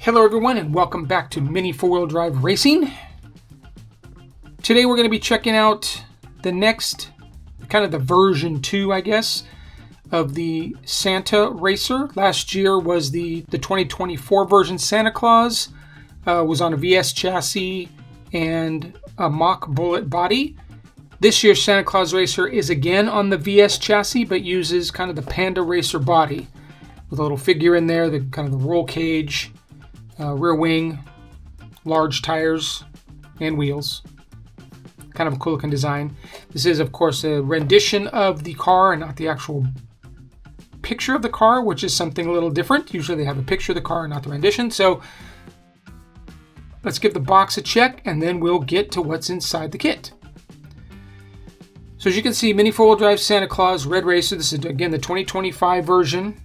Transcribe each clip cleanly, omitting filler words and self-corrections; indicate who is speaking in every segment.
Speaker 1: Hello everyone and welcome back to Mini 4-Wheel Drive Racing. Today we're going to be checking out the next, kind of the version 2 I guess, of the Santa Racer. Last year was the 2024 version. Santa Claus was on a VS chassis and a mock bullet body. This year's Santa Claus Racer is again on the VS chassis but uses kind of the Panda Racer body with a little figure in there, the kind of the roll cage. Rear wing, large tires, and wheels. Kind of a cool looking design. This is, of course, a rendition of the car and not the actual picture of the car, which is something a little different. Usually they have a picture of the car and not the rendition. So let's give the box a check and then we'll get to what's inside the kit. So as you can see, Mini 4-Wheel Drive Santa Claus Red Racer. This is, again, the 2025 version.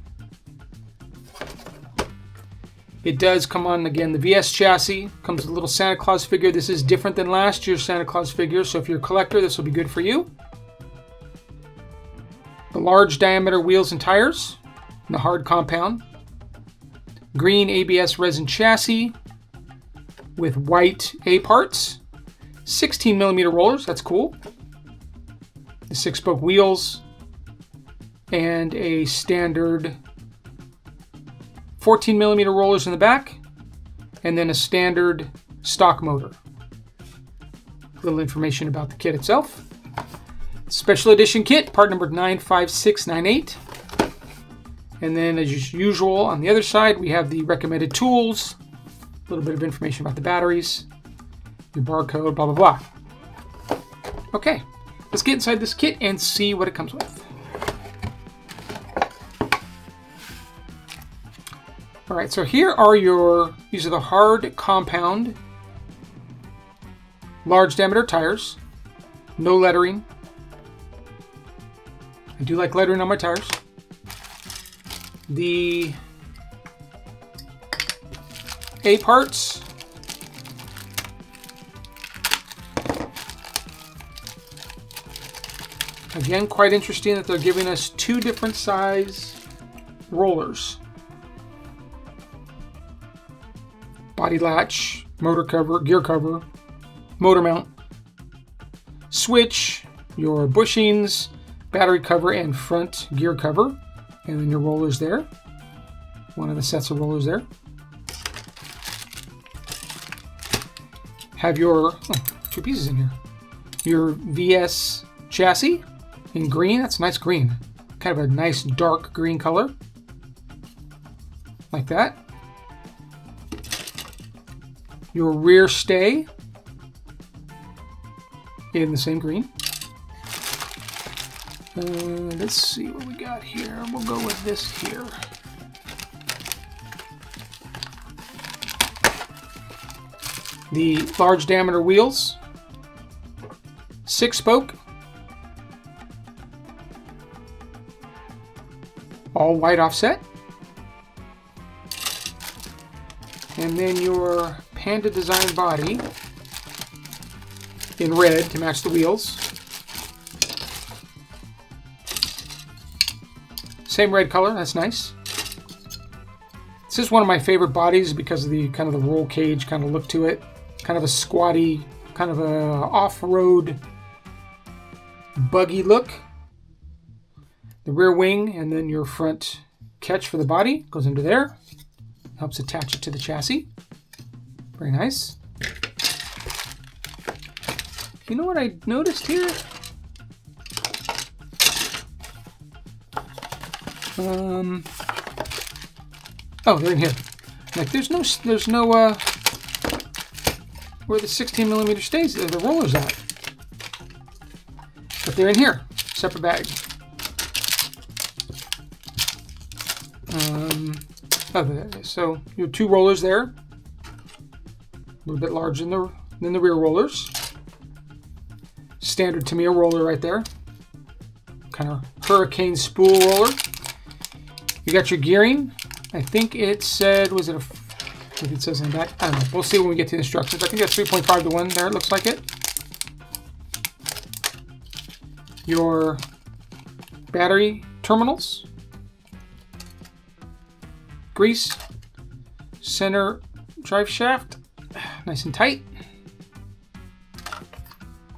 Speaker 1: It does come on, again, the VS chassis. Comes with a little Santa Claus figure. This is different than last year's Santa Claus figure, so if you're a collector, this will be good for you. The large diameter wheels and tires, and the hard compound. Green ABS resin chassis with white A parts. 16mm rollers, that's cool. The 6-spoke wheels, and a standard 14mm rollers in the back, and then a standard stock motor. A little information about the kit itself. Special edition kit, part number 95698. And then, as usual, on the other side, we have the recommended tools, a little bit of information about the batteries, your barcode, blah, blah, blah. Okay, let's get inside this kit and see what it comes with. All right, so here are these are the hard compound, large diameter tires, no lettering. I do like lettering on my tires. The A parts. Again, quite interesting that they're giving us two different size rollers. Body latch, motor cover, gear cover, motor mount, switch, your bushings, battery cover, and front gear cover. And then your rollers there. One of the sets of rollers there. Have your, two pieces in here. Your VS chassis in green. That's a nice green. Kind of a nice dark green color. Like that. Your rear stay in the same green. Let's see what we got here. We'll go with this here. The large diameter wheels, 6-spoke, all white offset. And then your Panda design body in red to match the wheels. Same red color, that's nice. This is one of my favorite bodies because of the kind of the roll cage kind of look to it. Kind of a squatty, kind of a off-road buggy look. The rear wing and then your front catch for the body goes into there. Helps attach it to the chassis. Very nice. You know what I noticed here? Oh, they're in here. Like there's no where the 16mm stays, the rollers at. But they're in here, separate bag. So your two rollers there, a little bit larger than the rear rollers. Standard Tamiya roller right there, kind of hurricane spool roller. You got your gearing. I think it said, was it a? I think it says on the back. I don't know. We'll see when we get to the instructions. I think that's 3.5 to 1 there. It looks like it. Your battery terminals. Grease, center drive shaft, nice and tight.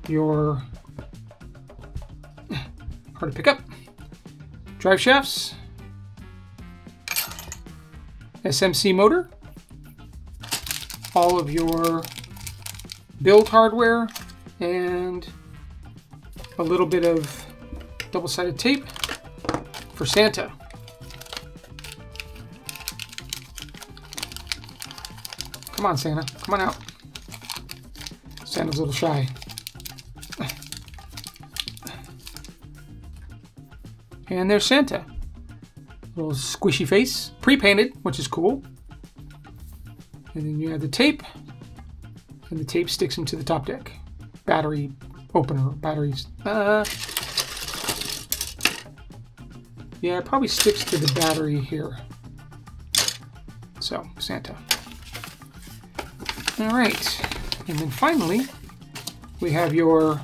Speaker 1: Your hard to pick up drive shafts, SMC motor, all of your build hardware, and a little bit of double-sided tape for Santa. Come on, Santa. Come on out. Santa's a little shy. And there's Santa. Little squishy face. Pre-painted, which is cool. And then you have the tape. And the tape sticks into the top deck. Battery opener. Batteries. Yeah, it probably sticks to the battery here. So, Santa. All right. And then finally, we have your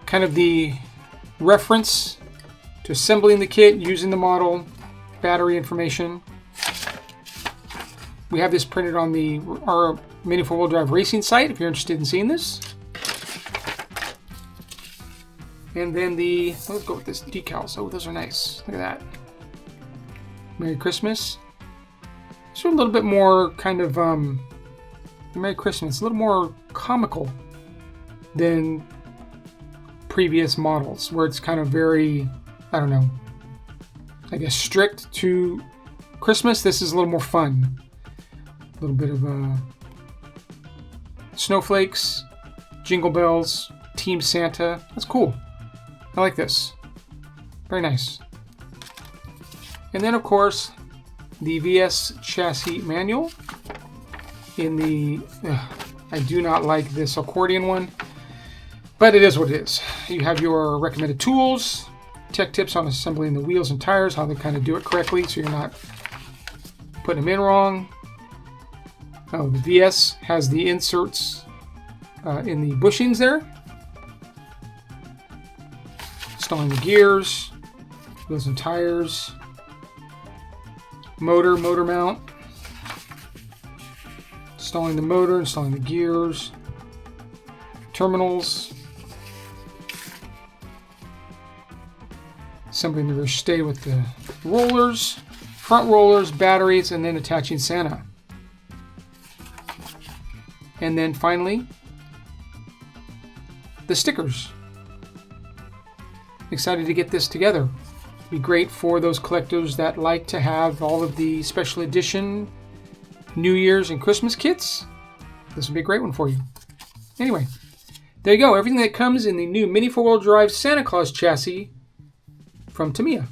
Speaker 1: kind of the reference to assembling the kit, using the model, battery information. We have this printed on our Mini 4-Wheel Drive Racing site if you're interested in seeing this. And then let's go with this decals. Oh, those are nice. Look at that. Merry Christmas. It's a little bit more kind of Merry Christmas, a little more comical than previous models, where it's kind of very, I don't know, I guess strict to Christmas. This is a little more fun. A little bit of snowflakes, jingle bells, Team Santa. That's cool. I like this. Very nice. And then, of course, the VS chassis manual in the... I do not like this accordion one, but it is what it is. You have your recommended tools, tech tips on assembling the wheels and tires, how to kind of do it correctly so you're not putting them in wrong. Oh, the VS has the inserts in the bushings there. Installing the gears, wheels and tires, motor mount, installing the motor, installing the gears, terminals, assembling the rear stay with the rollers, front rollers, batteries, and then attaching Santa. And then finally, the stickers. Excited to get this together. Be great for those collectors that like to have all of the special edition New Year's and Christmas kits. This would be a great one for you. Anyway, there you go. Everything that comes in the new Mini 4-Wheel Drive Santa Claus chassis from Tamiya.